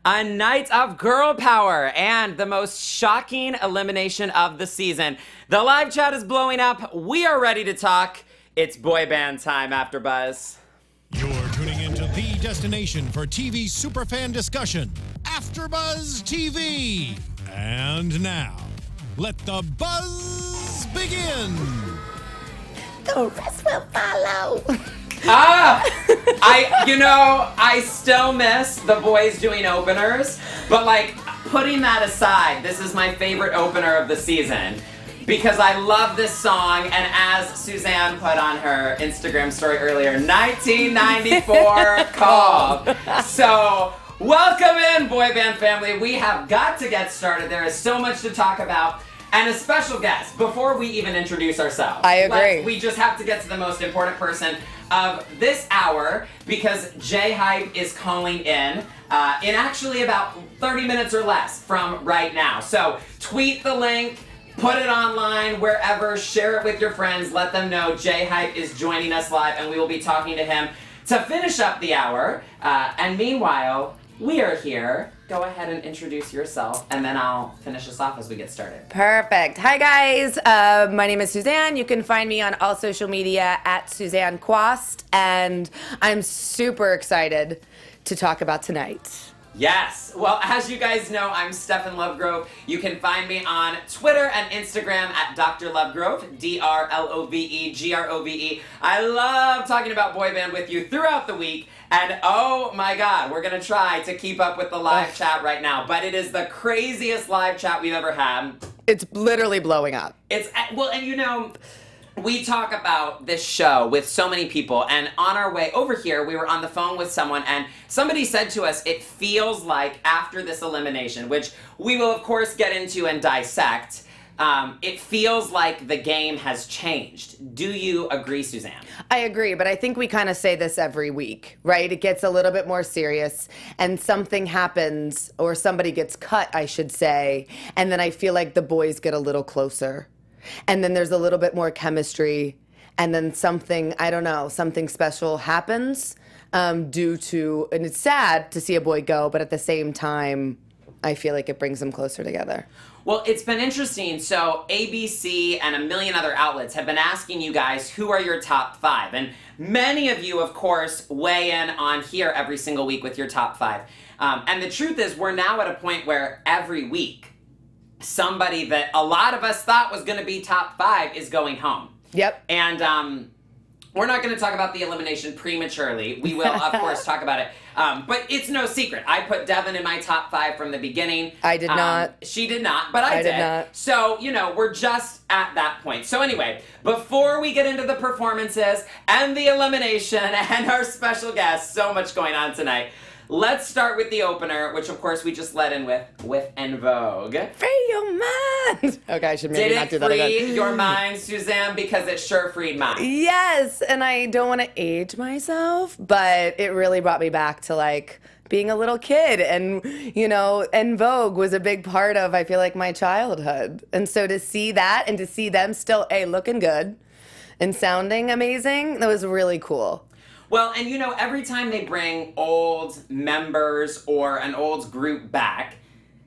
a night of girl power and the most shocking elimination of the season. The live chat is blowing up. We are ready to talk. It's boy band time, AfterBuzz. You're tuning into the destination for TV superfan discussion, AfterBuzz TV. And now, let the buzz begin. The rest will follow. I still miss the boys doing openers, but like putting that aside, this is my favorite opener of the season because I love this song, and as Suzanne put on her Instagram story earlier, 1994 call. So welcome in, boy band family. We have got to get started. There is so much to talk about. And a special guest, before we even introduce ourselves. I agree. We just have to get to the most important person of this hour because JHype is calling in actually about 30 minutes or less from right now. So tweet the link, put it online, wherever, share it with your friends, let them know JHype is joining us live and we will be talking to him to finish up the hour. And meanwhile, we are here. Go ahead and introduce yourself, and then I'll finish us off as we get started. Perfect. Hi, guys. My name is Suzanne. You can find me on all social media at Suzanne Quast, and I'm super excited to talk about tonight. Yes. Well, as you guys know, I'm Stefan Lovegrove. You can find me on Twitter and Instagram at Dr. Lovegrove, DrLovegrove. I love talking about boy band with you throughout the week. And oh my God, we're going to try to keep up with the live chat right now. But it is the craziest live chat we've ever had. It's literally blowing up. Well, and you know, we talk about this show with so many people, and on our way over here, we were on the phone with someone, and somebody said to us, it feels like after this elimination, which we will of course get into and dissect, it feels like the game has changed. Do you agree, Suzanne? I agree, but I think we kind of say this every week, right? It gets a little bit more serious, and something happens, or somebody gets cut, I should say, and then I feel like the boys get a little closer. And then there's a little bit more chemistry, and then something, I don't know, something special happens due to, and it's sad to see a boy go, but at the same time, I feel like it brings them closer together. Well, it's been interesting. So ABC and a million other outlets have been asking you guys, who are your top 5? And many of you, of course, weigh in on here every single week with your top 5. And the truth is, we're now at a point where every week, somebody that a lot of us thought was going to be top 5 is going home. Yep. And we're not going to talk about the elimination prematurely. We will, of course, talk about it. But it's no secret. I put Devin in my top 5 from the beginning. I did not. She did not, but I did. Not. So, you know, we're just at that point. So anyway, before we get into the performances and the elimination and our special guest, so much going on tonight. Let's start with the opener, which of course we just led in with En Vogue. Free your mind. Okay, I should maybe not do that again. Did it free your mind, Suzanne? Because it sure freed mine. Yes, and I don't want to age myself, but it really brought me back to like being a little kid, and you know, En Vogue was a big part of, I feel like, my childhood. And so to see that and to see them still, looking good and sounding amazing, that was really cool. Well, and you know, every time they bring old members or an old group back,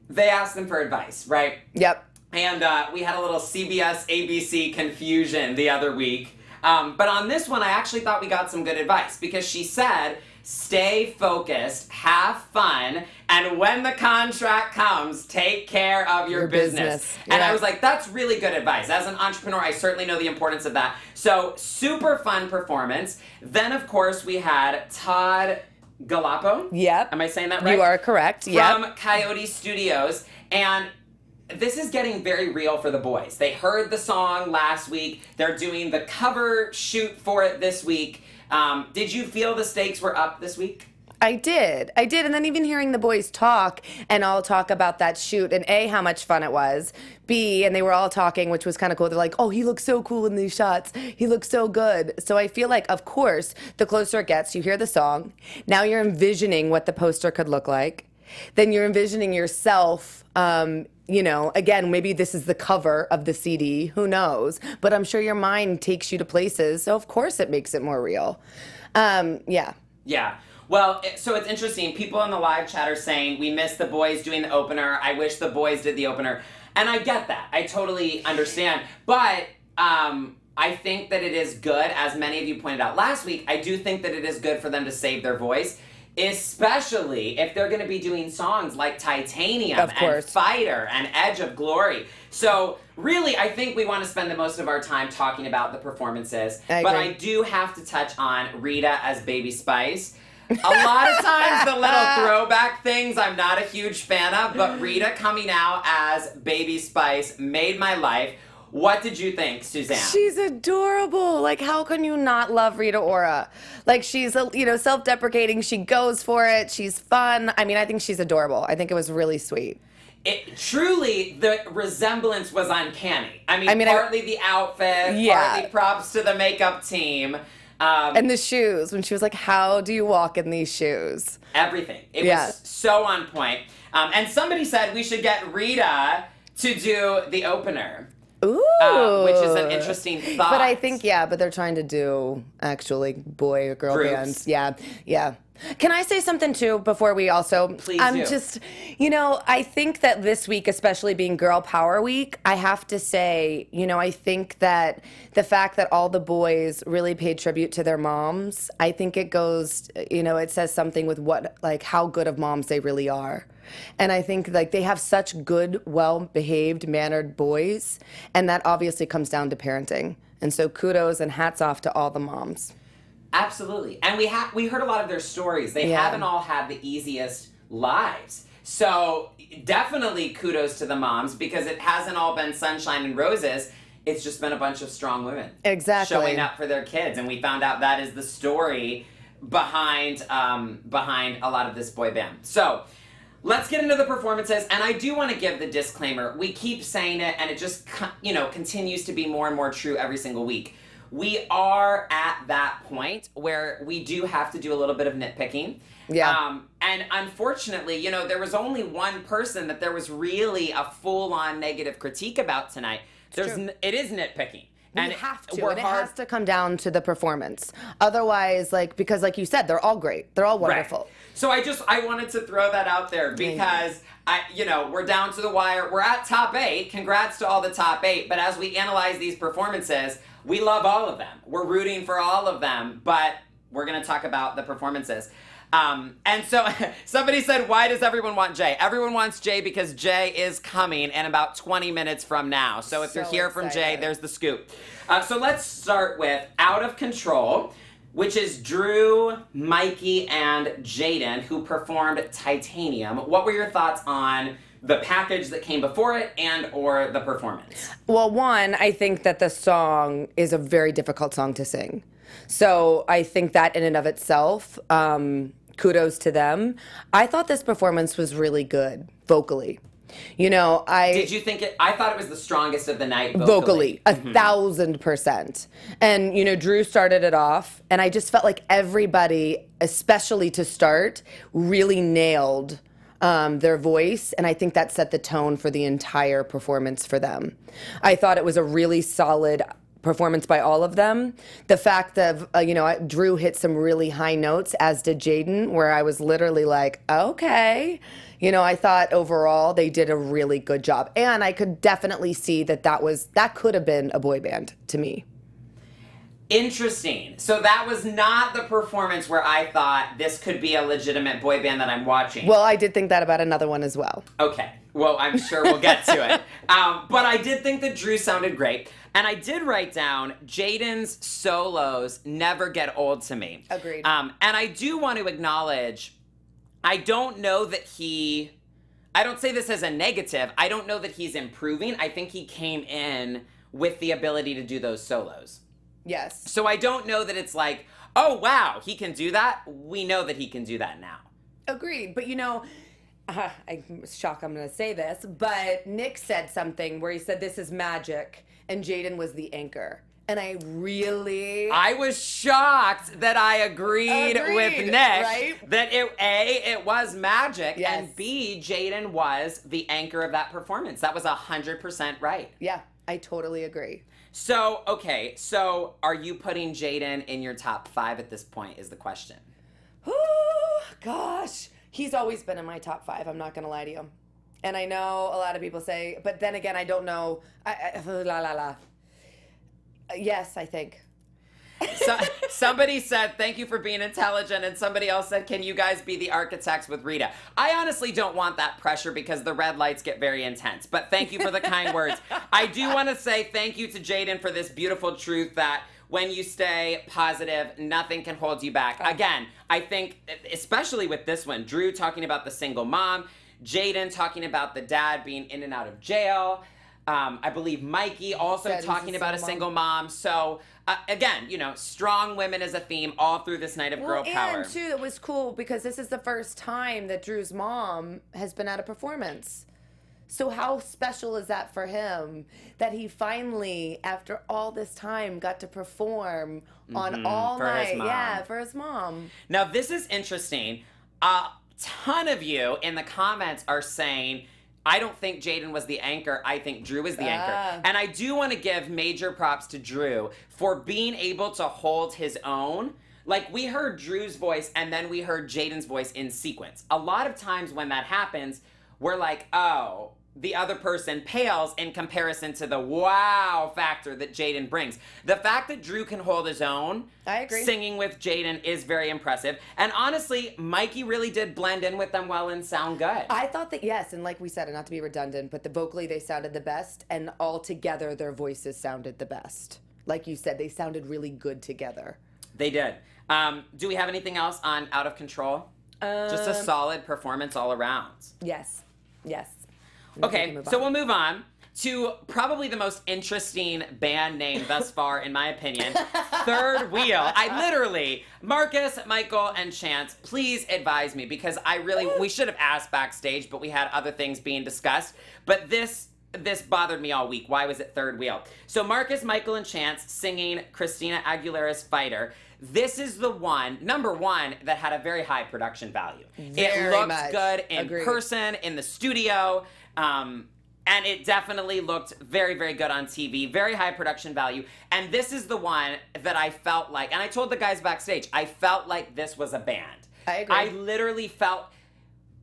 they ask them for advice, right? Yep. And we had a little CBS, ABC confusion the other week. But on this one, I actually thought we got some good advice because she said, stay focused, have fun, and when the contract comes, take care of your business. And I was like, that's really good advice. As an entrepreneur, I certainly know the importance of that. So super fun performance. Then, of course, we had Todd Galapo. Yep. Am I saying that right? You are correct. From Coyote Studios. And this is getting very real for the boys. They heard the song last week. They're doing the cover shoot for it this week. Did you feel the stakes were up this week? I did. And then even hearing the boys talk and all talk about that shoot, and A, how much fun it was, B, and they were all talking, which was kind of cool. They're like, oh, he looks so cool in these shots. He looks so good. So I feel like, of course, the closer it gets, you hear the song. Now you're envisioning what the poster could look like. Then you're envisioning yourself, you know, again, maybe this is the cover of the CD, who knows? But I'm sure your mind takes you to places, so of course it makes it more real. Yeah. Yeah. Well, so it's interesting. People in the live chat are saying, we miss the boys doing the opener. I wish the boys did the opener. And I get that. I totally understand. But I think that it is good, as many of you pointed out last week, I do think that it is good for them to save their voice, especially if they're going to be doing songs like Titanium and Fighter and Edge of Glory. So really, I think we want to spend the most of our time talking about the performances. But I do have to touch on Rita as Baby Spice. A lot of times the little throwback things I'm not a huge fan of, but Rita coming out as Baby Spice made my life. What did you think, Suzanne? She's adorable. Like, how can you not love Rita Ora? Like, she's, you know, self-deprecating. She goes for it. She's fun. I mean, I think she's adorable. I think it was really sweet. Truly, the resemblance was uncanny. I mean partly the outfit, partly props to the makeup team. And the shoes, when she was like, how do you walk in these shoes? Everything. It was so on point. And somebody said we should get Rita to do the opener. Ooh. Which is an interesting thought. But I think, but they're trying to do, actually, boy or girl bands. Yeah. Can I say something, too, before we also... Please do. Just, you know, I think that this week, especially being Girl Power Week, I have to say, you know, I think that the fact that all the boys really paid tribute to their moms, I think it goes, you know, it says something with what, like, how good of moms they really are. And I think, like, they have such good, well-behaved, mannered boys, and that obviously comes down to parenting. And so kudos and hats off to all the moms. Absolutely. And we heard a lot of their stories. They haven't all had the easiest lives. So definitely kudos to the moms, because it hasn't all been sunshine and roses. It's just been a bunch of strong women. Exactly. Showing up for their kids. And we found out that is the story behind a lot of this boy band. So let's get into the performances, and I do want to give the disclaimer. We keep saying it, and it just, you know, continues to be more and more true every single week. We are at that point where we do have to do a little bit of nitpicking. Yeah. And unfortunately, you know, there was only one person that there was really a full-on negative critique about tonight. It is nitpicking. And it has to come down to the performance. Otherwise, like, because like you said, they're all great. They're all wonderful. Right. So I wanted to throw that out there because you know, we're down to the wire. We're at top 8. Congrats to all the top 8. But as we analyze these performances, we love all of them. We're rooting for all of them, but we're going to talk about the performances. And so somebody said, why does everyone want Jay? Everyone wants Jay because Jay is coming in about 20 minutes from now. So if you're here from Jay, there's the scoop. So let's start with Out of Control, which is Drew, Mikey, and Jaden, who performed Titanium. What were your thoughts on the package that came before it and or the performance? Well, one, I think that the song is a very difficult song to sing. So I think that in and of itself, kudos to them. I thought this performance was really good, vocally. You know, Did you think it? I thought it was the strongest of the night vocally. 1,000%. And, you know, Drew started it off, and I just felt like everybody, especially to start, really nailed their voice, and I think that set the tone for the entire performance for them. I thought it was a really solid performance by all of them. The fact that, you know, Drew hit some really high notes, as did Jaden, where I was literally like, okay. You know, I thought overall they did a really good job. And I could definitely see that that could have been a boy band to me. Interesting. So that was not the performance where I thought this could be a legitimate boy band that I'm watching. Well, I did think that about another one as well. Okay. Well, I'm sure we'll get to it. But I did think that Drew sounded great. And I did write down Jaden's solos never get old to me. Agreed. And I do want to acknowledge, I don't know that I don't say this as a negative, I don't know that he's improving. I think he came in with the ability to do those solos. Yes. So I don't know that it's like, oh, wow, he can do that. We know that he can do that now. Agreed. But, you know, I'm shocked I'm going to say this, but Nick said something where he said this is magic, and Jaden was the anchor. And I was shocked that I agreed with Nick, right? That it was magic, yes. And B, Jaden was the anchor of that performance. That was 100% right. Yeah, I totally agree. So, okay, so are you putting Jaden in your top 5 at this point is the question? Gosh, he's always been in my top 5. I'm not going to lie to you. And I know a lot of people say, but then again, I don't know. Yes, I think. So, somebody said, thank you for being intelligent, and somebody else said, can you guys be the architects with Rita? I honestly don't want that pressure because the red lights get very intense, but thank you for the kind words. I do want to say thank you to Jaden for this beautiful truth that when you stay positive, nothing can hold you back. Again, I think, especially with this one, Drew talking about the single mom, Jaden talking about the dad being in and out of jail, I believe Mikey also talking about a single mom. So, again, you know, strong women is a theme all through this night of girl power. And, too, it was cool because this is the first time that Drew's mom has been at a performance. So how special is that for him that he finally, after all this time, got to perform on all night? Yeah, for his mom. Now, this is interesting. A ton of you in the comments are saying, I don't think Jaden was the anchor. I think Drew is the anchor. And I do want to give major props to Drew for being able to hold his own. Like, we heard Drew's voice and then we heard Jaden's voice in sequence. A lot of times when that happens, we're like, oh, the other person pales in comparison to the wow factor that Jaden brings. The fact that Drew can hold his own, I agree, singing with Jaden is very impressive. And honestly, Mikey really did blend in with them well and sound good. I thought that, yes, and like we said, and not to be redundant, but vocally they sounded the best, and all together their voices sounded the best. Like you said, they sounded really good together. They did. Do we have anything else on Out of Control? Just a solid performance all around. Yes. Yes. Okay, so we'll move on to probably the most interesting band name thus far, in my opinion, Third Wheel. Marcus, Michael, and Chance, please advise me, because we should have asked backstage, but we had other things being discussed. But this bothered me all week. Why was it Third Wheel? So Marcus, Michael, and Chance singing Christina Aguilera's Fighter. This is the one, number one, that had a very high production value. It looked good in person, in the studio, and it definitely looked very, very good on TV. Very high production value. And this is the one that I felt like, and I told the guys backstage, I felt like this was a band. I agree. I literally felt,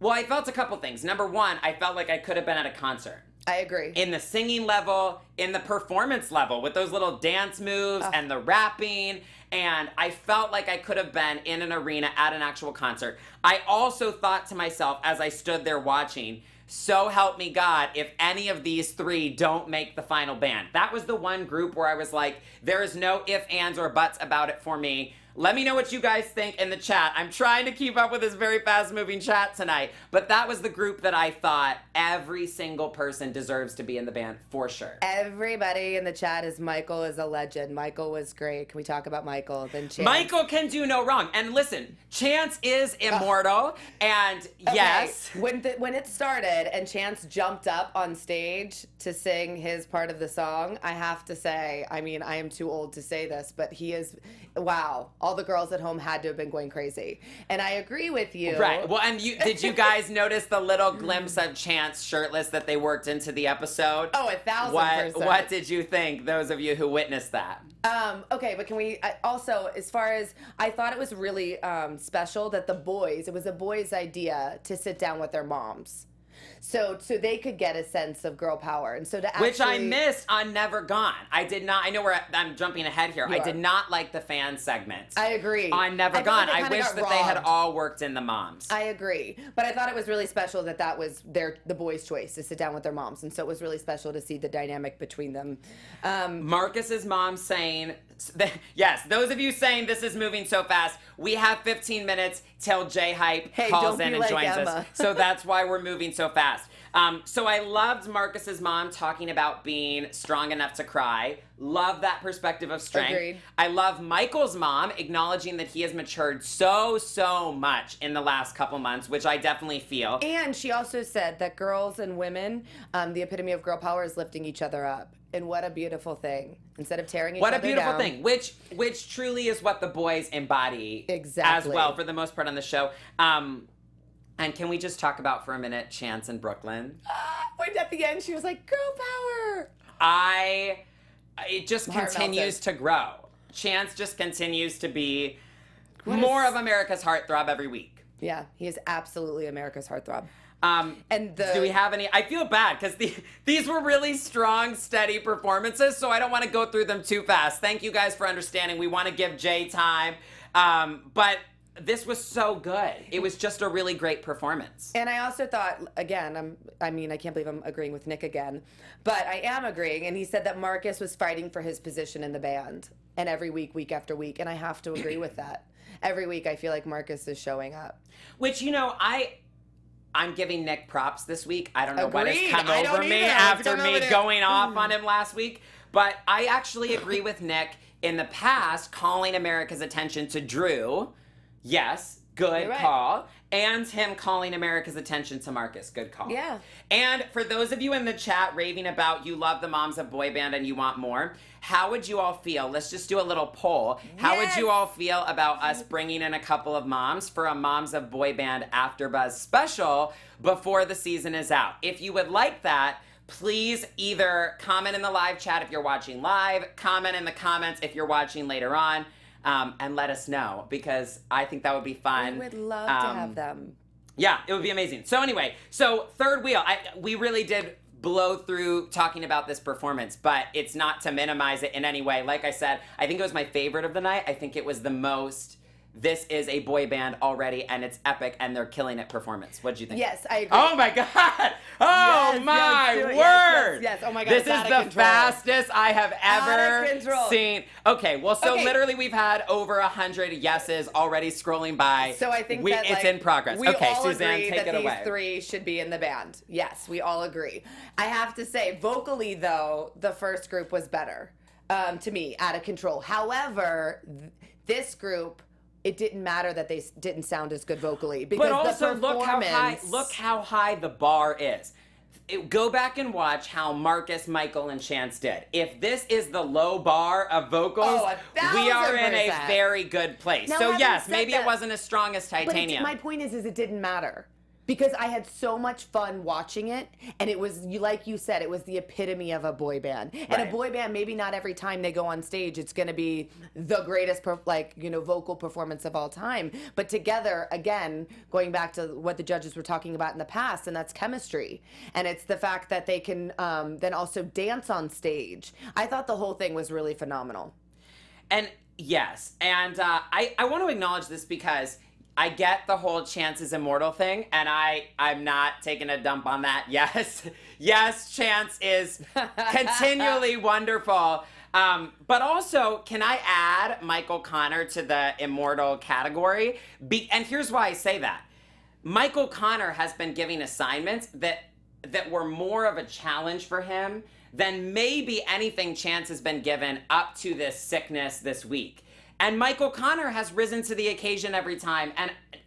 I felt a couple things. Number one, I felt like I could have been at a concert. I agree. In the singing level, in the performance level, with those little dance moves and the rapping, and I felt like I could have been in an arena at an actual concert. I also thought to myself as I stood there watching, so help me God if any of these three don't make the final band. That was the one group where I was like, there is no ifs, ands, or buts about it for me. Let me know what you guys think in the chat. I'm trying to keep up with this very fast-moving chat tonight, but that was the group that I thought every single person deserves to be in the band for sure. Everybody in the chat is Michael is a legend. Michael was great. Can we talk about Michael? Then Chance. Michael can do no wrong. And listen, Chance is immortal, and yes. When it started and Chance jumped up on stage to sing his part of the song, I have to say, I mean, I am too old to say this, but he is, wow. All the girls at home had to have been going crazy. And I agree with you. Right. Well, and did you guys notice the little glimpse of Chance shirtless that they worked into the episode? Oh, 1,000%. What did you think, those of you who witnessed that? Okay, but can we also, as far as, I thought it was really special that it was a boys' idea to sit down with their moms. So they could get a sense of girl power. And so to actually... Which I missed on Never Gone. I did not... I know I'm jumping ahead here. I did not like the fan segment. I agree. On Never Gone. I wish that they had all worked in the moms. I agree. But I thought it was really special that was the boys' choice to sit down with their moms. And so it was really special to see the dynamic between them. Marcus's mom saying... Yes, those of you saying this is moving so fast, we have 15 minutes till JHype calls in and joins us. So that's why we're moving so fast. So I loved Marcus's mom talking about being strong enough to cry. Love that perspective of strength. Agreed. I love Michael's mom acknowledging that he has matured so much in the last couple months, which I definitely feel. And she also said that girls and women, the epitome of girl power is lifting each other up. And what a beautiful thing. Instead of tearing each other down. What a beautiful thing. Which truly is what the boys embody as well, for the most part on the show. And can we just talk about for a minute Chance in Brooklyn? When at the end she was like, girl power. It just continues to grow. Chance just continues to be more of America's heartthrob every week. Yeah, he is absolutely America's heartthrob. Do we have any? I feel bad because these were really strong, steady performances, so I don't want to go through them too fast. Thank you guys for understanding. We want to give Jay time, but this was so good. It was just a really great performance. And I also thought, again, I can't believe I'm agreeing with Nick again, but I am agreeing. And he said that Marcus was fighting for his position in the band, and every week, week after week, and I have to agree with that. Every week, I feel like Marcus is showing up. Which, you know, I'm giving Nick props this week. I don't know what has Agreed. come I over don't me either. after me going off on him last week. But I actually agree with Nick in the past, calling America's attention to Drew. Yes, good You're right. call. And him calling America's attention to Marcus. Good call. Yeah. And for those of you in the chat raving about you love the moms of boy band and you want more, how would you all feel? Let's just do a little poll. How would you all feel about us bringing in a couple of moms for a Moms of Boy Band AfterBuzz special before the season is out? If you would like that, please either comment in the live chat if you're watching live, comment in the comments if you're watching later on, and let us know, because I think that would be fun. We would love to have them. Yeah, it would be amazing. So anyway, so third wheel, we really did blow through talking about this performance, but it's not to minimize it in any way. Like I said, I think it was my favorite of the night. I think it was the most, this is a boy band already, and it's epic, and they're killing it performance. What'd you think? Yes, I agree. Oh my God! Oh Yes, my yes, word! yes. Oh my God, This it's is out of the control. fastest I have Out ever of control. seen. Okay, well, so Okay. literally we've had over 100 yeses already scrolling by. So I think that, it's like, in progress. we Okay, all Suzanne, agree take that it away. these three should be in the band. Yes, we all agree. I have to say, vocally though, the first group was better to me, out of control. However, this group, it didn't matter that they didn't sound as good vocally, because But also the look performance. how high the bar is. Go back and watch how Marcus, Michael, and Chance did. If this is the low bar of vocals, we are in a 1000%. very good place. Now, So having yes, said maybe that- it wasn't as strong as But Titanium. my point is it didn't matter. Because I had so much fun watching it, and it was, like you said, it was the epitome of a boy band. And Right. a boy band, maybe not every time they go on stage, it's going to be the greatest, vocal performance of all time. But together, again, going back to what the judges were talking about in the past, and that's chemistry. And it's the fact that they can then also dance on stage. I thought the whole thing was really phenomenal. And yes, and I want to acknowledge this because I get the whole Chance is immortal thing, and I'm not taking a dump on that. Yes, yes, Chance is continually wonderful. But also, can I add Michael Connor to the immortal category? And here's why I say that. Michael Connor has been giving assignments that were more of a challenge for him than maybe anything Chance has been given up to this sickness this week. And Michael Connor has risen to the occasion every time.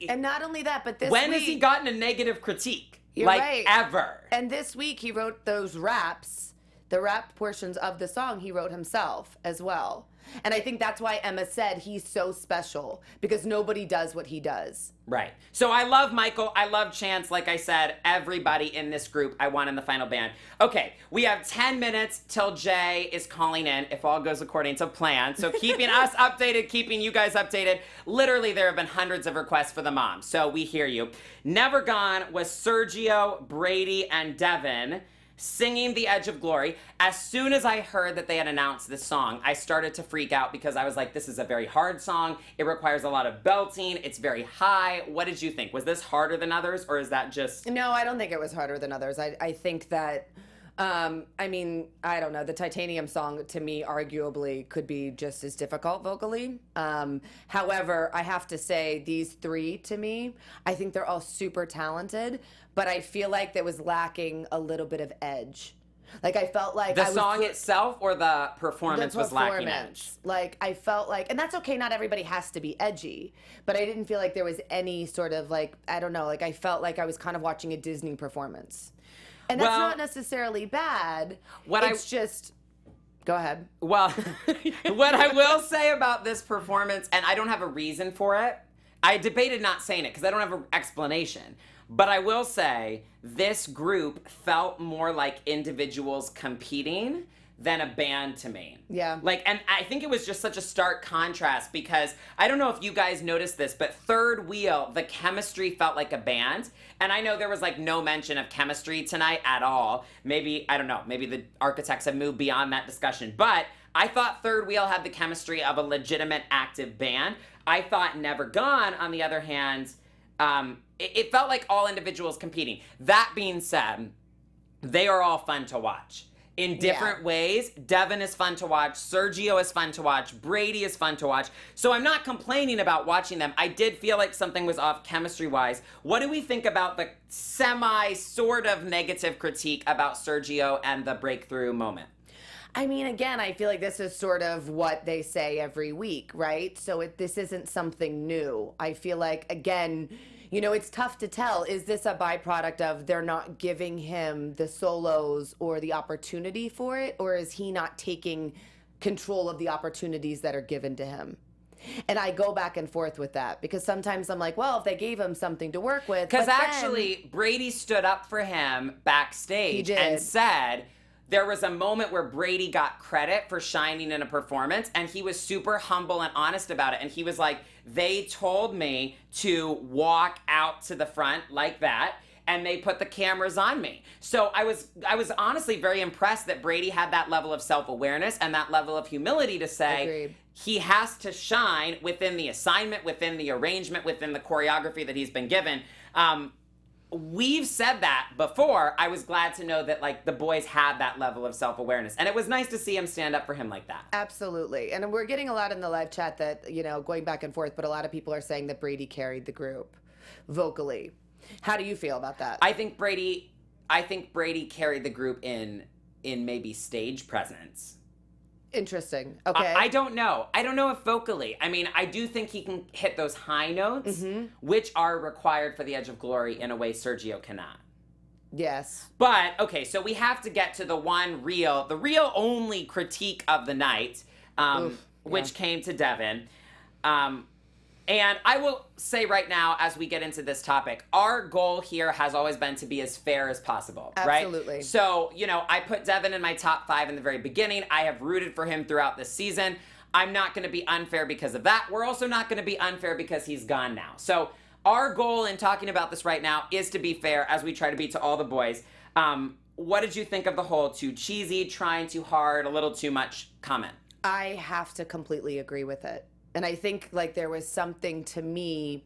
And not only that, but this when week, has he gotten a negative critique? You're like, right. ever. And this week he wrote those raps, the rap portions of the song he wrote himself as well. And I think that's why Emma said he's so special, because nobody does what he does. Right. So I love Michael. I love Chance. Like I said, everybody in this group I want in the final band. Okay, we have 10 minutes till Jay is calling in, if all goes according to plan. So keeping us updated, keeping you guys updated. Literally, there have been hundreds of requests for the moms, so we hear you. Never Gone was Sergio, Brady, and Devin singing The Edge of Glory. As soon as I heard that they had announced this song, I started to freak out because I was like, this is a very hard song. It requires a lot of belting. It's very high. What did you think? Was this harder than others, or is that just... No, I don't think it was harder than others. I think that, I don't know. The Titanium song, to me, arguably could be just as difficult vocally. However, I have to say, these three, to me, I think they're all super talented, but I feel like there was lacking a little bit of edge. Like, I felt like the song itself or the performance was lacking edge? Like, I felt like, and that's okay, not everybody has to be edgy, but I didn't feel like there was any sort of, like, I don't know, like, I felt like I was kind of watching a Disney performance. And that's not necessarily bad. It's just... Go ahead. Well, what I will say about this performance, and I don't have a reason for it, I debated not saying it because I don't have an explanation, but I will say this group felt more like individuals competing than a band to me. Yeah. Like, and I think it was just such a stark contrast because I don't know if you guys noticed this, but Third Wheel, the chemistry felt like a band. And I know there was like no mention of chemistry tonight at all. Maybe, I don't know, maybe the architects have moved beyond that discussion. But I thought Third Wheel had the chemistry of a legitimate active band. I thought Never Gone, on the other hand, it felt like all individuals competing. That being said, they are all fun to watch. In different ways. Devin is fun to watch. Sergio is fun to watch. Brady is fun to watch. So I'm not complaining about watching them. I did feel like something was off chemistry-wise. What do we think about the sort of negative critique about Sergio and the breakthrough moment? I mean, again, I feel like this is sort of what they say every week, right? So this isn't something new. I feel like, again, you know, it's tough to tell. Is this a byproduct of they're not giving him the solos or the opportunity for it? Or is he not taking control of the opportunities that are given to him? And I go back and forth with that because sometimes I'm like, well, if they gave him something to work with. Because actually, Brady stood up for him backstage and said, there was a moment where Brady got credit for shining in a performance, and he was super humble and honest about it. And he was like, they told me to walk out to the front like that, and they put the cameras on me. So I was honestly very impressed that Brady had that level of self-awareness and that level of humility to say, Agreed. He has to shine within the assignment, within the arrangement, within the choreography that he's been given. We've said that before. I was glad to know that, like, the boys had that level of self-awareness. And it was nice to see him stand up for him like that. Absolutely. And we're getting a lot in the live chat that, you know, going back and forth, but a lot of people are saying that Brady carried the group vocally. How do you feel about that? I think Brady carried the group in maybe stage presence. Interesting. Okay. I don't know. I don't know if vocally. I mean, I do think he can hit those high notes, which are required for the Edge of Glory in a way Sergio cannot. Yes. But, okay, so we have to get to the real only critique of the night, which came to Devin. And I will say right now, as we get into this topic, our goal here has always been to be as fair as possible, right? Absolutely. So, you know, I put Devin in my top 5 in the very beginning. I have rooted for him throughout this season. I'm not going to be unfair because of that. We're also not going to be unfair because he's gone now. So our goal in talking about this right now is to be fair as we try to be to all the boys. What did you think of the whole too cheesy, trying too hard, a little too much comment? I have to completely agree with it. And I think, like, there was something to me,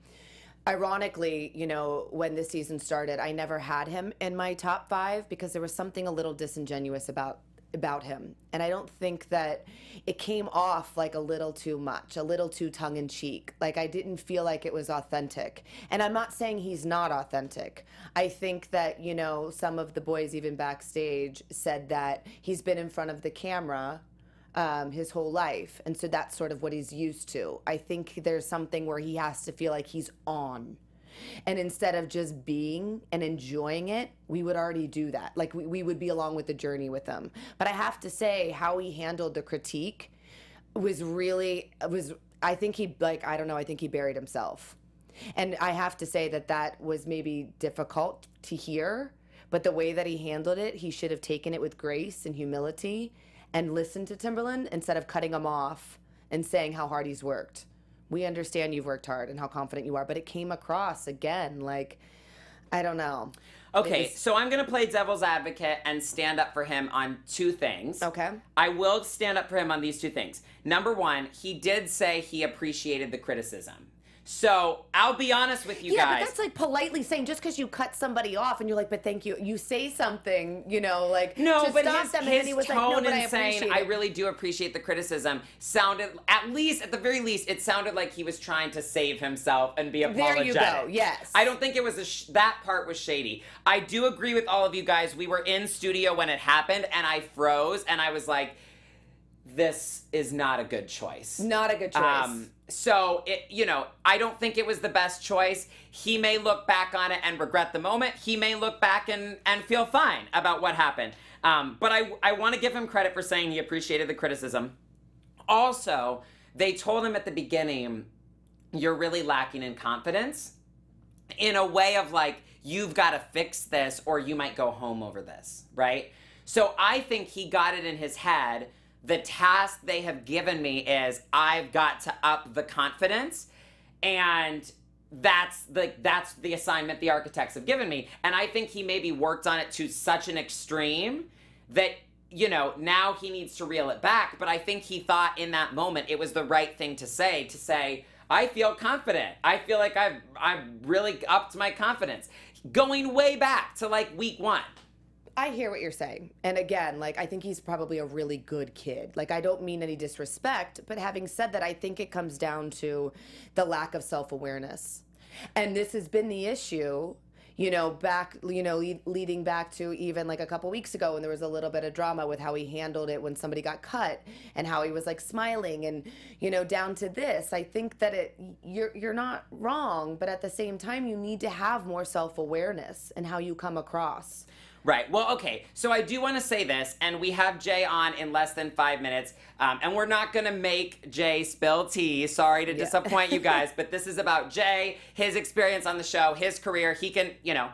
ironically, you know, when this season started, I never had him in my top 5 because there was something a little disingenuous about him. And I don't think that it came off like a little too much, a little too tongue-in-cheek. Like, I didn't feel like it was authentic. And I'm not saying he's not authentic. I think that, you know, some of the boys even backstage said that he's been in front of the camera his whole life, and so that's sort of what he's used to. I think there's something where he has to feel like he's on, and instead of just being and enjoying it, we would already do that. Like, we would be along with the journey with him. But I have to say, how he handled the critique was really, I think he, like, I don't know, I think he buried himself. And I have to say that was maybe difficult to hear, but the way that he handled it, he should have taken it with grace and humility and listen to Timberland instead of cutting him off and saying how hard he's worked. We understand you've worked hard and how confident you are, but it came across, again, like, I don't know. Okay, so I'm going to play devil's advocate and stand up for him on 2 things. Okay. I will stand up for him on these 2 things. Number 1, he did say he appreciated the criticism. So I'll be honest with you guys. Yeah, but that's like politely saying, just because you cut somebody off and you're like, but thank you, you say something, you know, like, no, to but stop them, and his he was tone like, no, but in saying, I it. really do appreciate the criticism, sounded, at the very least, it sounded like he was trying to save himself and be apologetic. There you go, yes. I don't think it was, that part was shady. I do agree with all of you guys. We were in studio when it happened, and I froze, and I was like, this is not a good choice. Not a good choice. So, you know, I don't think it was the best choice. He may look back on it and regret the moment. He may look back and feel fine about what happened. But I want to give him credit for saying he appreciated the criticism. Also, they told him at the beginning, you're really lacking in confidence, in a way of like, you've got to fix this or you might go home over this, right? So I think he got it in his head. The task they have given me is I've got to up the confidence, and that's the assignment the architects have given me. And I think he maybe worked on it to such an extreme that, you know, now he needs to reel it back. But I think he thought in that moment it was the right thing to say, I feel confident. I feel like I've really upped my confidence. Going way back to like week 1. I hear what you're saying. And again, like, I think he's probably a really good kid. Like, I don't mean any disrespect, but having said that, I think it comes down to the lack of self-awareness. And this has been the issue, you know, leading back to even like a couple weeks ago when there was a little bit of drama with how he handled it when somebody got cut and how he was like smiling and, you know, down to this. I think that you're not wrong, but at the same time, you need to have more self-awareness in how you come across. Right. Well, okay. So I do want to say this, and we have Jay on in less than 5 minutes, and we're not going to make Jay spill tea. Sorry to disappoint you guys, but this is about Jay, his experience on the show, his career. He can, you know,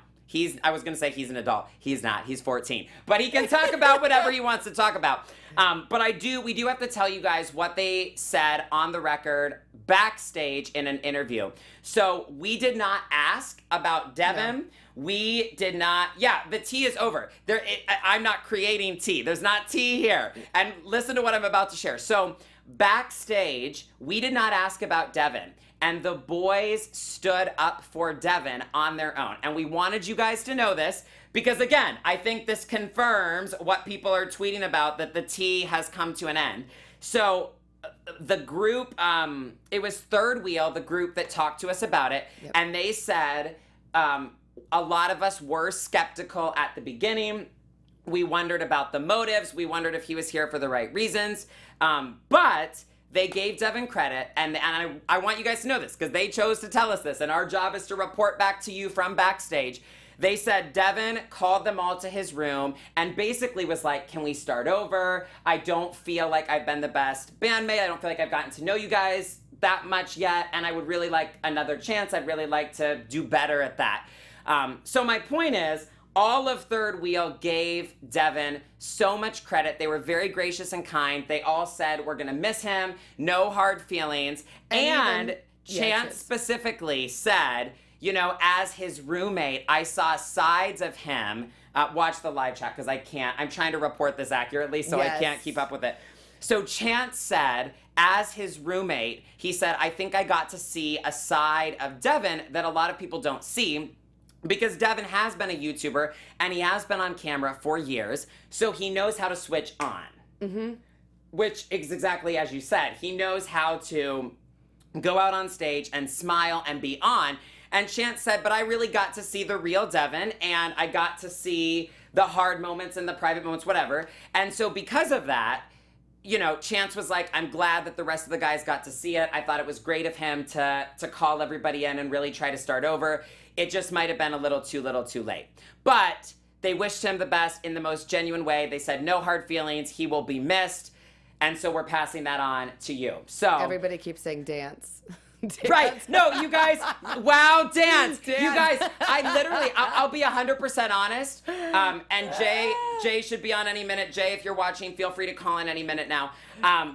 I was going to say he's an adult. He's not. He's 14. But he can talk about whatever he wants to talk about. But we do have to tell you guys what they said on the record backstage in an interview. So we did not ask about Devin. No. We did not. Yeah, the tea is over. I'm not creating tea. There's not tea here. And listen to what I'm about to share. So backstage, we did not ask about Devin. And the boys stood up for Devin on their own. And we wanted you guys to know this because, again, I think this confirms what people are tweeting about, that the tea has come to an end. So the group, it was Third Wheel, the group that talked to us about it. Yep. And they said a lot of us were skeptical at the beginning. We wondered about the motives. We wondered if he was here for the right reasons. But they gave Devin credit, and I want you guys to know this because they chose to tell us this, and our job is to report back to you from backstage. They said Devin called them all to his room and basically was like, can we start over? I don't feel like I've been the best bandmate. I don't feel like I've gotten to know you guys that much yet, and I would really like another chance. I'd really like to do better at that. So my point is, all of Third Wheel gave Devin so much credit. They were very gracious and kind. They all said, we're going to miss him. No hard feelings. And Chance specifically said, you know, as his roommate, I saw sides of him. Watch the live chat because I'm trying to report this accurately, so I can't keep up with it. So Chance said, as his roommate, he said, I think I got to see a side of Devin that a lot of people don't see. Because Devin has been a YouTuber, and he has been on camera for years, so he knows how to switch on. Mm-hmm. Which is exactly as you said. He knows how to go out on stage and smile and be on. And Chance said, but I really got to see the real Devin, and I got to see the hard moments and the private moments, whatever. And so because of that, you know, Chance was like, I'm glad that the rest of the guys got to see it. I thought it was great of him to call everybody in and really try to start over. It just might have been a little too late. But they wished him the best in the most genuine way. They said no hard feelings. He will be missed. And so we're passing that on to you. So everybody keeps saying dance. Right. No, you guys, wow, dance. You guys, I'll be 100% honest. And Jay should be on any minute. Jay, if you're watching, feel free to call in any minute now.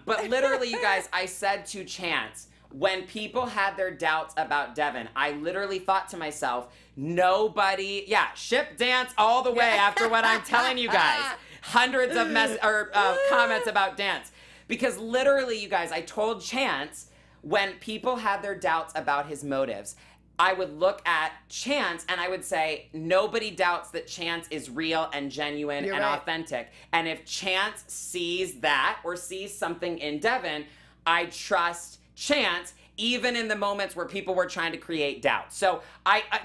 But literally, you guys, I said to Chance, when people had their doubts about Devin, I literally thought to myself, ship dance all the way after what I'm telling you guys. Hundreds of comments about dance. Because literally, you guys, I told Chance, when people had their doubts about his motives, I would look at Chance and I would say, nobody doubts that Chance is real and genuine authentic. And if Chance sees that or sees something in Devin, I trust Chance, even in the moments where people were trying to create doubt. So,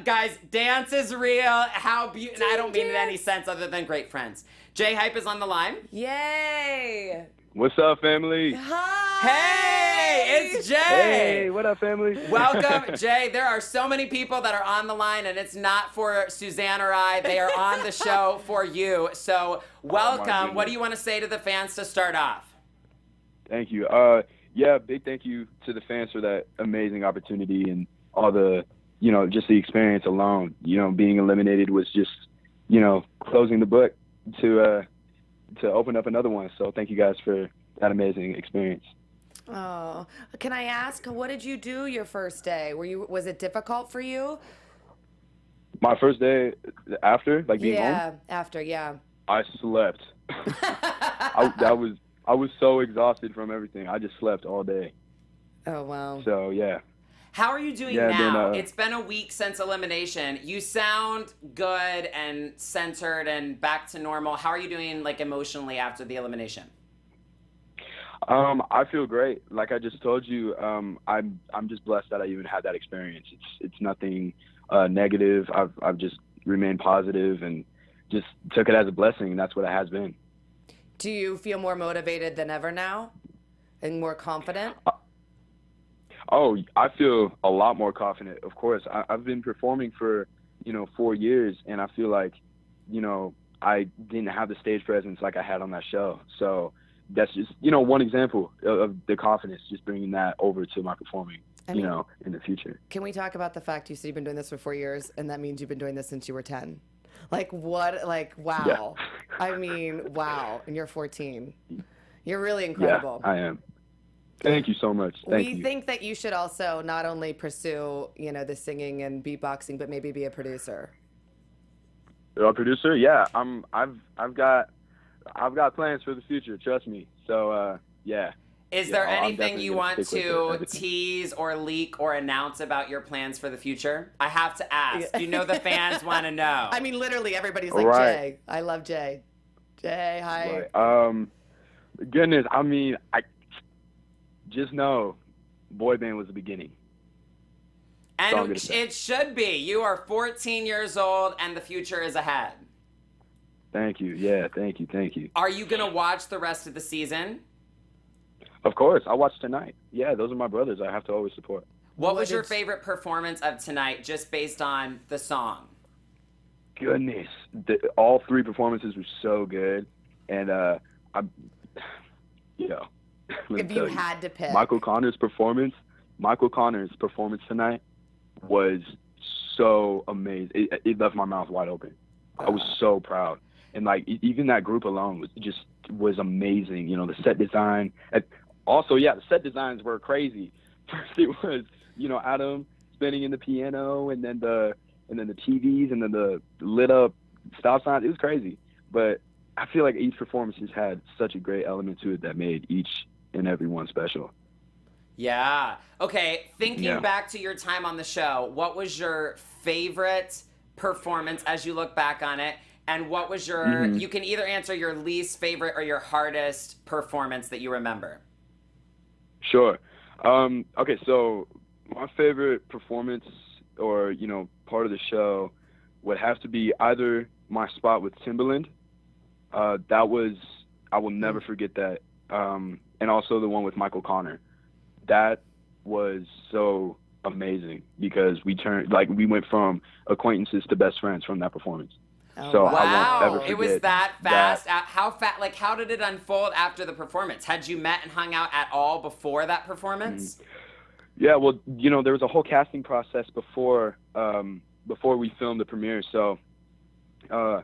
guys, dance is real. How beautiful. And I don't mean in any sense other than great friends. JHype is on the line. Yay! What's up, family? Hi! Hey, it's Jay! Hey, what up, family? Welcome, Jay. There are so many people that are on the line, and it's not for Suzanne or I. They are on the show for you. So, welcome. What do you want to say to the fans to start off? Thank you. Big thank you to the fans for that amazing opportunity and all the, just the experience alone. Being eliminated was just, closing the book to to open up another one. So thank you guys for that amazing experience. Oh, can I ask, what did you do your first day? Was it difficult for you? My first day after, like being home? Yeah, after, yeah. I slept. I was so exhausted from everything. I just slept all day. Oh, wow. So, yeah. How are you doing now? It's been a week since elimination. You sound good and centered and back to normal. How are you doing, like, emotionally after the elimination? I feel great. Like I just told you, I'm just blessed that I even had that experience. It's nothing negative. I've just remained positive and just took it as a blessing, and that's what it has been. Do you feel more motivated than ever now and more confident? Oh, I feel a lot more confident. Of course, I've been performing for 4 years, and I feel like I didn't have the stage presence like I had on that show. So that's just one example of the confidence, just bringing that over to my performing in the future. Can we talk about the fact you said you've been doing this for 4 years, and that means you've been doing this since you were 10? Like, what? Like, wow. Yeah. I mean, wow. And you're 14. You're really incredible. Yeah, I am. Thank you so much. Thank you. We think that you should also not only pursue, the singing and beatboxing, but maybe be a producer. A producer? Yeah. I've got plans for the future. Trust me. So, yeah. Is there anything you want to tease or leak or announce about your plans for the future? I have to ask. You know the fans want to know. I mean, literally everybody's like, Jay. I love Jay. Jay, hi. Right. Goodness, I mean, I just know boy band was the beginning. And it should be. You are 14 years old and the future is ahead. Thank you. Yeah, thank you. Thank you. Are you going to watch the rest of the season? Of course. I'll watch tonight. Yeah, those are my brothers. I have to always support. What was your favorite performance of tonight, just based on the song? Goodness. All three performances were so good. And, if you had to pick. Michael Connor's performance tonight was so amazing. It left my mouth wide open. I was so proud. And, like, even that group alone was amazing. The set design. Also, yeah, the set designs were crazy. First it was, Adam spinning in the piano, and then the TVs, and then the lit up stop signs. It was crazy. But I feel like each performance has had such a great element to it that made each and every one special. Yeah. Okay, thinking back to your time on the show, what was your favorite performance as you look back on it? And what was your, you can either answer your least favorite or your hardest performance that you remember. Sure. Okay, so my favorite performance or, part of the show would have to be either my spot with Timbaland. I will never forget that. And also the one with Michael Connor. That was so amazing because we went from acquaintances to best friends from that performance. Oh, so wow. I won't ever forget. It was that fast. How did it unfold after the performance? Had you met and hung out at all before that performance? Yeah, well, there was a whole casting process before we filmed the premiere. So, the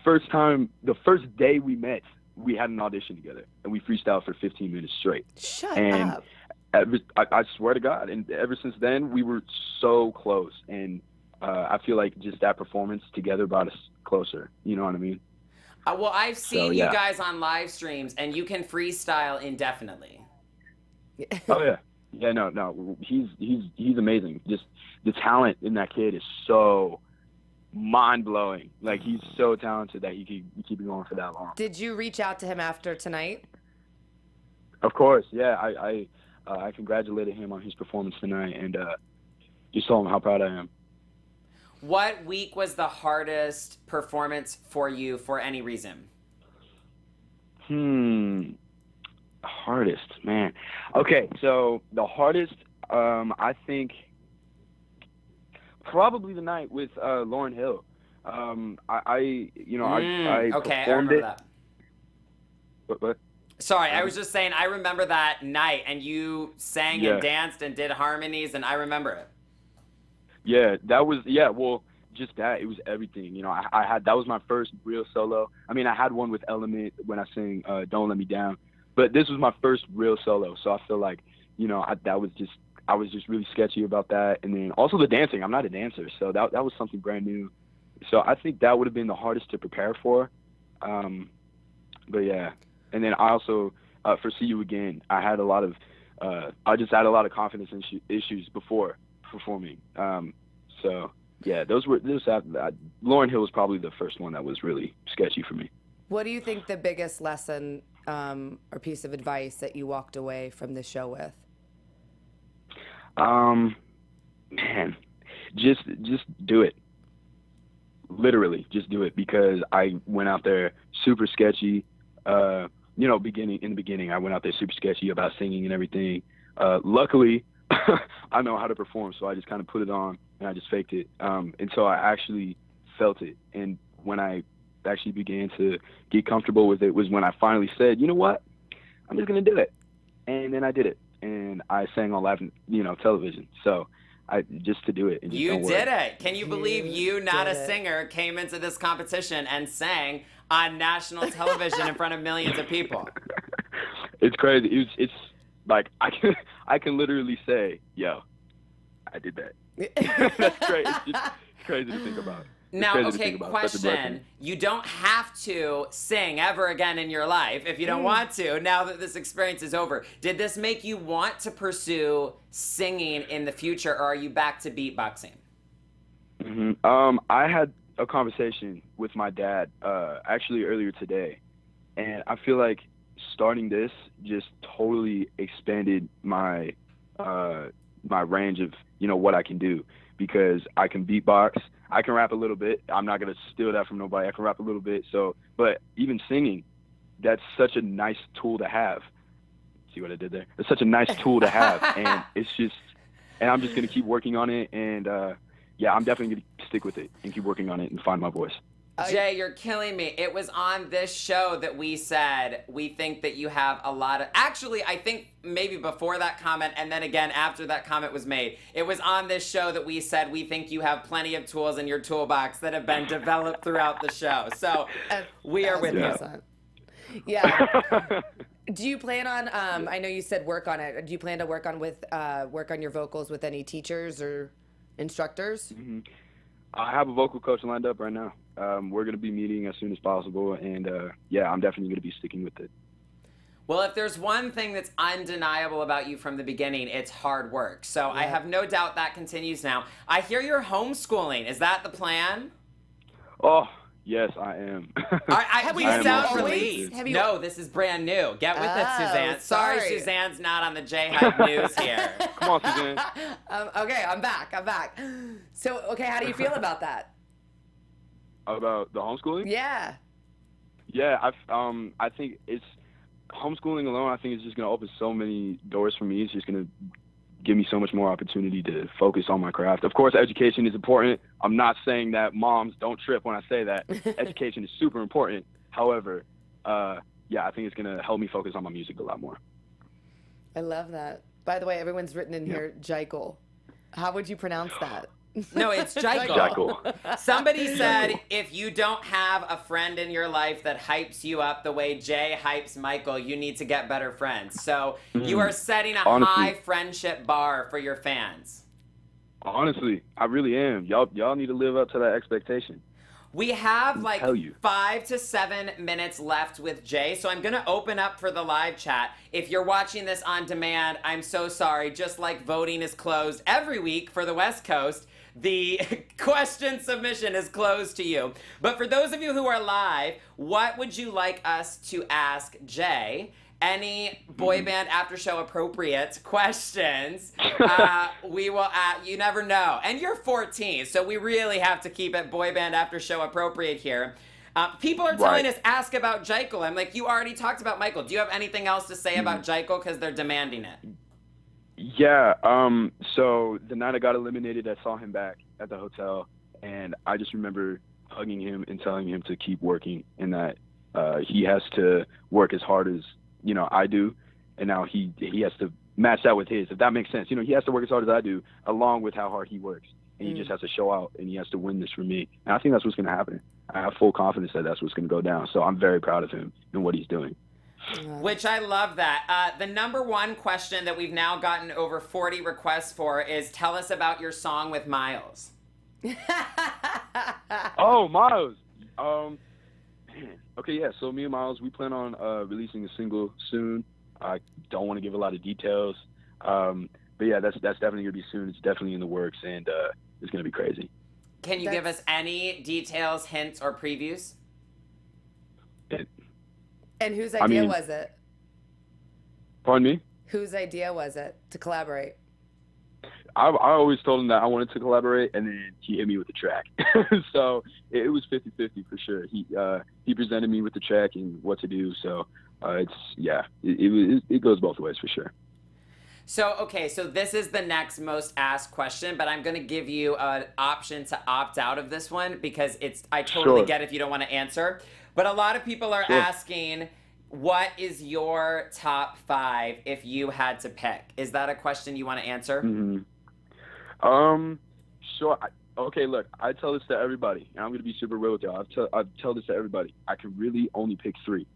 first day we met, we had an audition together, and we freestyled for 15 minutes straight. Shut up. I swear to God, and ever since then, we were so close, and I feel like just that performance together brought us closer. You know what I mean? Well, I've seen you guys on live streams, and you can freestyle indefinitely. Oh yeah, yeah. No, he's amazing. Just the talent in that kid is so mind blowing. Like he's so talented that he can keep going for that long. Did you reach out to him after tonight? Of course, yeah. I congratulated him on his performance tonight, and just told him how proud I am. What week was the hardest performance for you for any reason? Hardest, man. Okay, so the hardest, I think, probably the night with Lauryn Hill. I remember that. What? Sorry, I was just saying I remember that night, and you sang and danced and did harmonies, and I remember it. Yeah, that was, well, just that. It was everything. You know, I had, that was my first real solo. I mean, I had one with Element when I sang Don't Let Me Down, but this was my first real solo. So I feel like, you know, I was just really sketchy about that. And then also the dancing. I'm not a dancer, so that was something brand new. So I think that would have been the hardest to prepare for. But yeah. And then I also, for See You Again, I had a lot of, I just had a lot of confidence issues before performing. So yeah, Lauryn Hill was probably the first one that was really sketchy for me. What do you think the biggest lesson or piece of advice that you walked away from this show with? Man, just do it. Literally, just do it, because I went out there super sketchy. You know, in the beginning, I went out there super sketchy about singing and everything. Luckily, I know how to perform, so I just kind of put it on and I just faked it. And so I actually felt it. And when I actually began to get comfortable with it was when I finally said, you know what, I'm just going to do it. And then I did it. And I sang on live, television. So just to do it. And just you did it. Can you believe you, not a singer, came into this competition and sang on national television in front of millions of people? It's crazy. It's like I can literally say, yo, I did that. That's great. It's just crazy to think about. Now, okay, question. You don't have to sing ever again in your life if you don't want to, now that this experience is over. Did this make you want to pursue singing in the future, or are you back to beatboxing? I had a conversation with my dad actually earlier today, and I feel like starting this just totally expanded my my range of what I can do, because I can beatbox, I can rap a little bit. I'm not gonna steal that from nobody. I can rap a little bit. So, but even singing, that's such a nice tool to have. See what I did there? It's such a nice tool to have, and I'm just gonna keep working on it, and yeah, I'm definitely gonna stick with it and keep working on it and find my voice. Jay, you're killing me. It was on this show that we said we think that you have a lot of... Actually, I think maybe before that comment and then again after that comment was made, it was on this show that we said we think you have plenty of tools in your toolbox that have been developed throughout the show. So we are with you. Yeah. Do you plan on, I know you said work on it, do you plan to work on your vocals with any teachers or instructors? I have a vocal coach lined up right now. We're going to be meeting as soon as possible, and yeah, I'm definitely going to be sticking with it. Well, if there's one thing that's undeniable about you from the beginning, it's hard work. So I have no doubt that continues now. I hear you're homeschooling. Is that the plan? Oh, yes, I am. We sound relieved. No, this is brand new. Get with it, Suzanne. Sorry, Suzanne's not on the JHype news here. Come on, Suzanne. Okay, I'm back. So, okay, how do you feel about that? About the homeschooling? Yeah. Yeah, I think it's homeschooling alone. I think it's just gonna open so many doors for me. It's just gonna give me so much more opportunity to focus on my craft. Of course, education is important. I'm not saying that moms don't trip when I say that. Education is super important. However, yeah, I think it's gonna help me focus on my music a lot more. I love that. By the way, everyone's written in here, Jykel. How would you pronounce that? No, it's Jykel. Somebody said if you don't have a friend in your life that hypes you up the way Jay hypes Michael, you need to get better friends. So you are setting a high friendship bar for your fans. Honestly, I really am. Y'all need to live up to that expectation. We have like 5 to 7 minutes left with Jay, so I'm going to open up for the live chat. If you're watching this on demand, I'm so sorry. Just like voting is closed every week for the West Coast, the question submission is closed to you. But for those of you who are live, what would you like us to ask Jay? Any boy band after show appropriate questions, we will, you never know. And you're 14, so we really have to keep it boy band after show appropriate here. People are telling us, ask about Jykel. I'm like, you already talked about Michael. Do you have anything else to say about Jykel? Because they're demanding it. Yeah, so the night I got eliminated, I saw him back at the hotel, and I just remember hugging him and telling him to keep working, and that he has to work as hard as I do, and now he has to match that with his, if that makes sense. He has to work as hard as I do, along with how hard he works. and he just has to show out, and he has to win this for me. And I think that's what's going to happen. I have full confidence that that's what's going to go down. So I'm very proud of him and what he's doing. Which I love that. The number one question that we've now gotten over 40 requests for is, tell us about your song with Miles. Oh, Miles. Man. Okay, yeah. So me and Miles, we plan on releasing a single soon. I don't want to give a lot of details, but yeah, that's definitely gonna be soon. It's definitely in the works, and it's gonna be crazy. Can you give us any details, hints, or previews? And whose idea was it? Pardon me? Whose idea was it to collaborate? I always told him that I wanted to collaborate, and then he hit me with the track. So it was 50-50 for sure. He presented me with the track and what to do. So it goes both ways for sure. So, okay, so this is the next most asked question, but I'm going to give you an option to opt out of this one because I totally get if you don't want to answer. But a lot of people are asking, what is your top 5 if you had to pick? Is that a question you want to answer? Mm-hmm. Sure. Okay, look, I tell this to everybody, and I'm going to be super real with y'all. I tell this to everybody. I can really only pick 3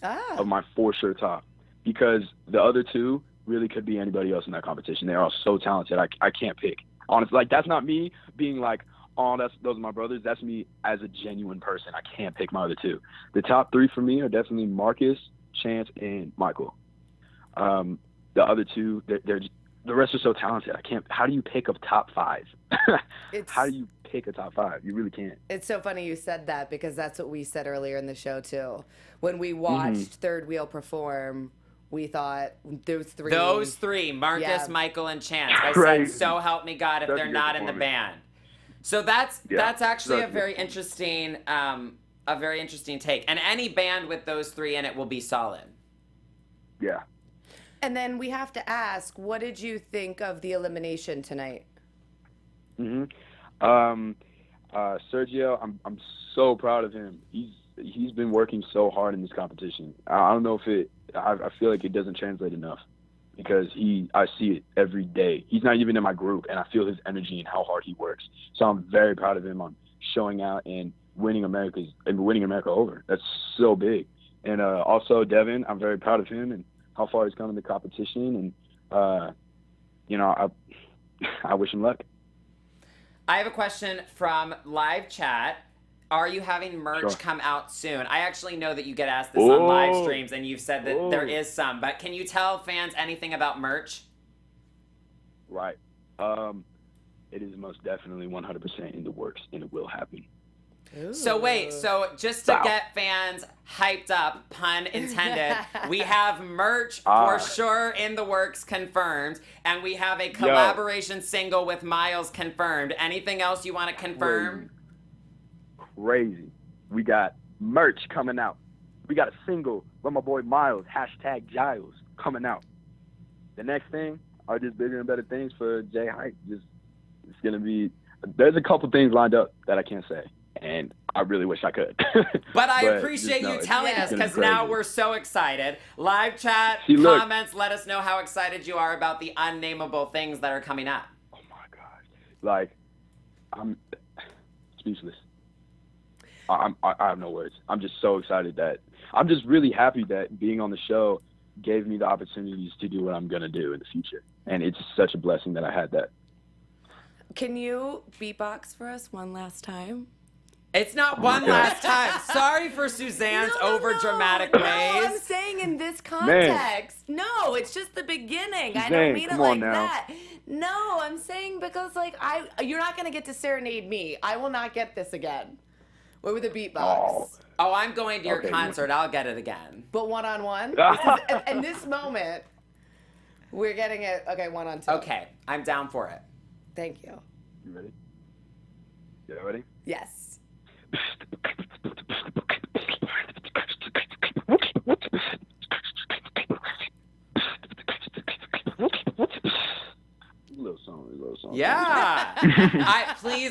of my 4 sure top, because the other 2 really could be anybody else in that competition. They're all so talented. I can't pick. Honestly, like, that's not me being like, oh, those are my brothers. That's me as a genuine person. I can't pick my other 2. The top 3 for me are definitely Marcus, Chance, and Michael. The other 2, the rest are so talented. I can't. How do you pick a top 5? How do you pick a top 5? You really can't. It's so funny you said that, because that's what we said earlier in the show too. When we watched Third Wheel perform, we thought those three, Marcus, Michael, and Chance. I said, so help me God if they're not in the band. So that's actually a very interesting take. And any band with those 3 in it will be solid. Yeah. And then we have to ask, what did you think of the elimination tonight? Sergio, I'm so proud of him. He's been working so hard in this competition. I don't know if I feel like it doesn't translate enough, because I see it every day. He's not even in my group, and I feel his energy and how hard he works. So I'm very proud of him on showing out and winning America over. That's so big. And also Devin, I'm very proud of him and how far he's come in the competition. And I wish him luck. I have a question from live chat. Are you having merch come out soon? I actually know that you get asked this on live streams, and you've said that there is some. But can you tell fans anything about merch? Right. It is most definitely 100% in the works, and it will happen. Ooh. So wait, so just to get fans hyped up, pun intended, we have merch for sure in the works confirmed, and we have a collaboration single with Miles confirmed. Anything else you want to confirm? Crazy. We got merch coming out. We got a single with my boy Miles, #Giles, coming out. The next thing are just bigger and better things for JHype. It's gonna be. There's a couple things lined up that I can't say, and I really wish I could. But I appreciate you telling us, because now we're so excited. Live chat, comments, let us know how excited you are about the unnameable things that are coming up. Oh my gosh. Like, I'm speechless. I have no words. I'm just so excited that I'm just really happy that being on the show gave me the opportunities to do what I'm going to do in the future. And it's such a blessing that I had that. Can you beatbox for us one last time? It's not one last time. Sorry for Suzanne's over-dramatic ways. No, I'm saying in this context. Man. No, it's just the beginning. Suzanne, I don't mean it like that. No, I'm saying because you're not going to get to serenade me. I will not get this again. What with the beatbox? Oh, I'm going to your concert. I'll get it again. But one-on-one? In this moment, we're getting it, one-on-two. Okay, I'm down for it. Thank you. You ready? You ready? Yes. Little song. Yeah.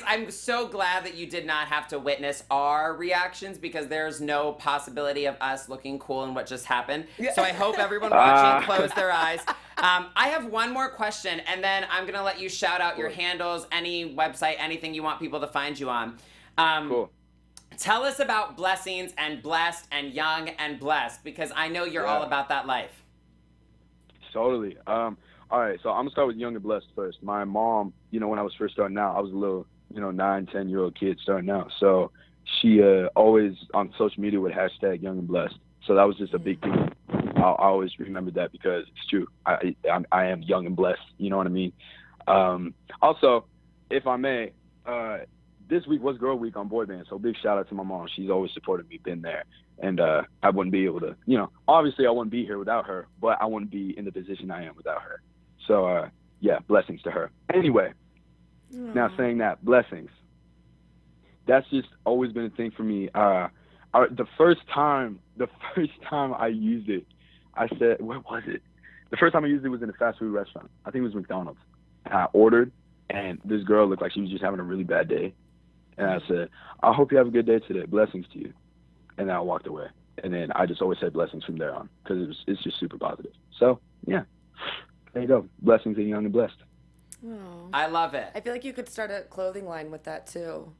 I'm so glad that you did not have to witness our reactions, because there's no possibility of us looking cool in what just happened. So I hope everyone watching closed their eyes. I have one more question, and then I'm going to let you shout out your handles, any website, anything you want people to find you on. Cool. Tell us about Blessings and Blessed and Young and Blessed, because I know you're all about that life. Totally. All right, so I'm going to start with Young and Blessed first. My mom, you know, when I was first starting out, I was a little, you know, 9, 10-year-old kid starting out. So she always on social media would hashtag Young and Blessed. So that was just a big thing. I always remember that because it's true. I am young and blessed. You know what I mean? Also, if I may, this week was Girl Week on Boy Band. So big shout out to my mom. She's always supported me, been there. And I wouldn't be able to, you know, obviously I wouldn't be here without her, but I wouldn't be in the position I am without her. So, yeah, blessings to her. Anyway, now saying that, blessings. That's just always been a thing for me. The first time I used it, I said, where was it? The first time I used it was in a fast food restaurant. I think it was McDonald's. And I ordered, and this girl looked like she was just having a really bad day. And I said, I hope you have a good day today. Blessings to you. And then I walked away. And then I just always said blessings from there on because it's just super positive. So, yeah. There you go. Blessings and Young and Blessed. Oh. I love it. I feel like you could start a clothing line with that, too.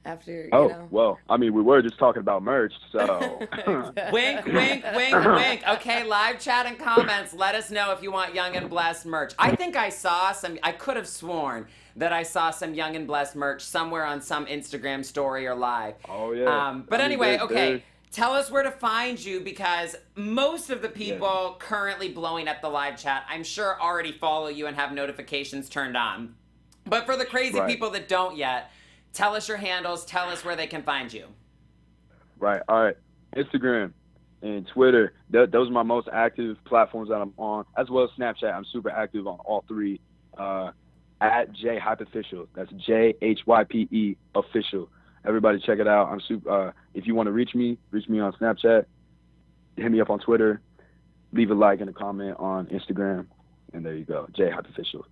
After, you oh, know. Well, I mean, we were just talking about merch, so. Wink, wink, wink, wink. Okay, live chat and comments. Let us know if you want Young and Blessed merch. I think I saw some, I could have sworn that I saw some Young and Blessed merch somewhere on some Instagram story or live. Oh, yeah. But anyway, okay, tell us where to find you because most of the people currently blowing up the live chat, I'm sure already follow you and have notifications turned on. But for the crazy people that don't yet, tell us your handles. Tell us where they can find you. Right. All right. Instagram and Twitter. Those are my most active platforms that I'm on, as well as Snapchat. I'm super active on all three. At JHype Official. That's JHype Official. Everybody check it out. I'm super. If you want to reach me on Snapchat. Hit me up on Twitter. Leave a like and a comment on Instagram. And there you go. JHype Official.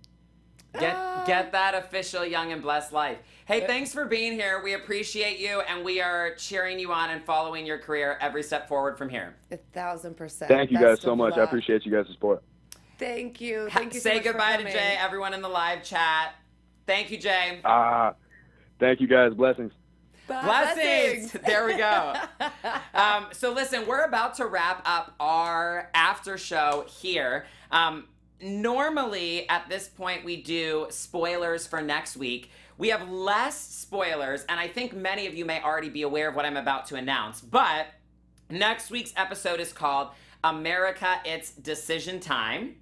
Get that official Young and Blessed life. Hey, thanks for being here. We appreciate you, and we are cheering you on and following your career every step forward from here. 1,000%. Thank you guys so much. I appreciate you guys' support. Thank you. Thank you so Say much for goodbye to coming. Jay, everyone in the live chat. Thank you, Jay. Thank you guys. Blessings. Blessings. There we go. So listen, we're about to wrap up our after show here. Normally, at this point, we do spoilers for next week. We have less spoilers, and I think many of you may already be aware of what I'm about to announce. But next week's episode is called America, It's Decision Time.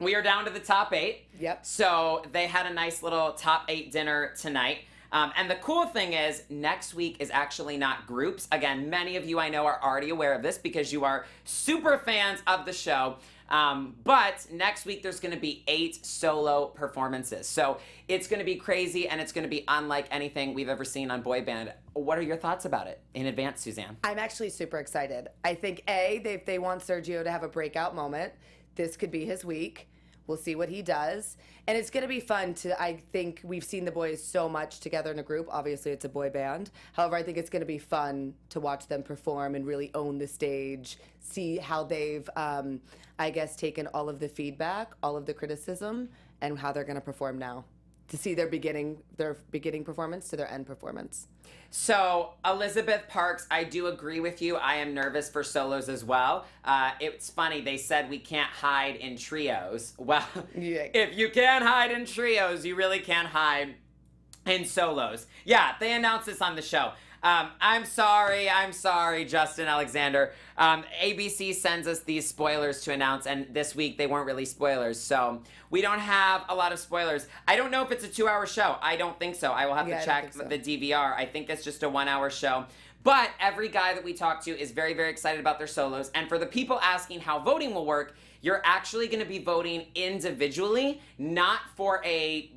We are down to the top 8. Yep. So they had a nice little top 8 dinner tonight. And the cool thing is, next week is actually not groups. Again, many of you I know are already aware of this because you are super fans of the show. But next week there's going to be 8 solo performances. So it's going to be crazy and it's going to be unlike anything we've ever seen on Boy Band. What are your thoughts about it in advance, Suzanne? I'm actually super excited. I think if they want Sergio to have a breakout moment, this could be his week. We'll see what he does. And it's going to be fun I think we've seen the boys so much together in a group. Obviously, it's a boy band. However, I think it's going to be fun to watch them perform and really own the stage, see how they've, I guess, taken all of the feedback, all of the criticism, and how they're going to perform now. To see their beginning performance to their end performance. So, Elizabeth Parks, I do agree with you. I am nervous for solos as well. It's funny, they said we can't hide in trios. Well, if you can't hide in trios, you really can't hide in solos. Yeah, they announced this on the show. I'm sorry, Justin Alexander. ABC sends us these spoilers to announce, and this week they weren't really spoilers, so we don't have a lot of spoilers. I don't know if it's a 2-hour show. I don't think so. I will have to check the DVR. I think it's just a 1-hour show. But every guy that we talk to is very, very excited about their solos. And for the people asking how voting will work, you're actually going to be voting individually, not for a,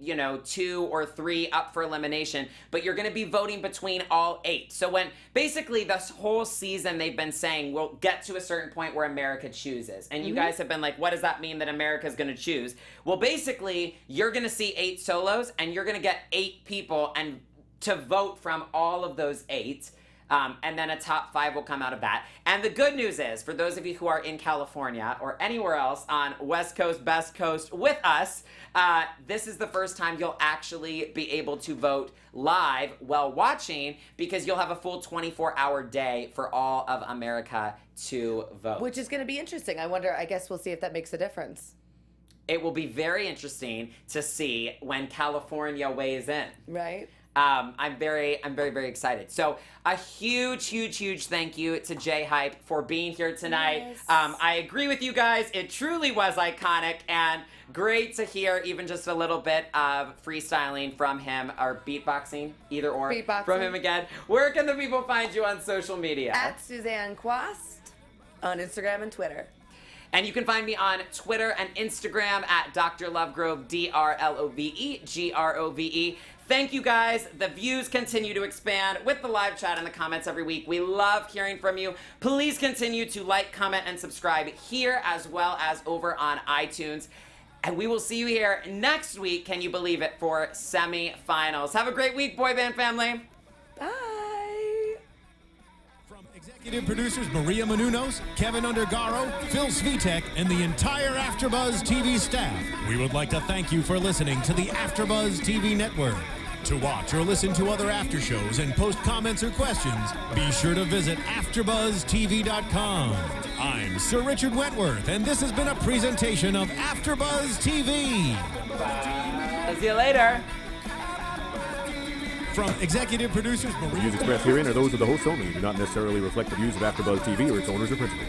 2 or 3 up for elimination, but you're going to be voting between all 8. So when basically this whole season they've been saying we'll get to a certain point where America chooses. And you guys have been like, what does that mean that America's going to choose? Well, basically, you're going to see 8 solos and you're going to get 8 people and to vote from all of those 8. And then a top 5 will come out of that. And the good news is, for those of you who are in California or anywhere else on West Coast, Best Coast with us, this is the first time you'll actually be able to vote live while watching, because you'll have a full 24-hour day for all of America to vote. Which is going to be interesting. I guess we'll see if that makes a difference. It will be very interesting to see when California weighs in. Right. I'm very excited. So a huge thank you to JHype for being here tonight. Yes. I agree with you guys. It truly was iconic and great to hear even just a little bit of freestyling from him, or beatboxing, either or, from him again. Where can the people find you on social media? At Suzanne Quast on Instagram and Twitter. And you can find me on Twitter and Instagram at Dr. Lovegrove, DrLoveGrove. Thank you guys. The views continue to expand with the live chat and the comments every week. We love hearing from you. Please continue to like, comment, and subscribe here as well as over on iTunes. And we will see you here next week, can you believe it, for semifinals. Have a great week, boy band family. Bye. From executive producers Maria Menounos, Kevin Undergaro, Phil Svitek, and the entire AfterBuzz TV staff, we would like to thank you for listening to the AfterBuzz TV network. To watch or listen to other after shows and post comments or questions, be sure to visit AfterBuzzTV.com. I'm Sir Richard Wentworth, and this has been a presentation of AfterBuzz TV. Bye. See you later. From executive producers The views expressed herein are those of the hosts only and do not necessarily reflect the views of AfterBuzz TV or its owners or principals.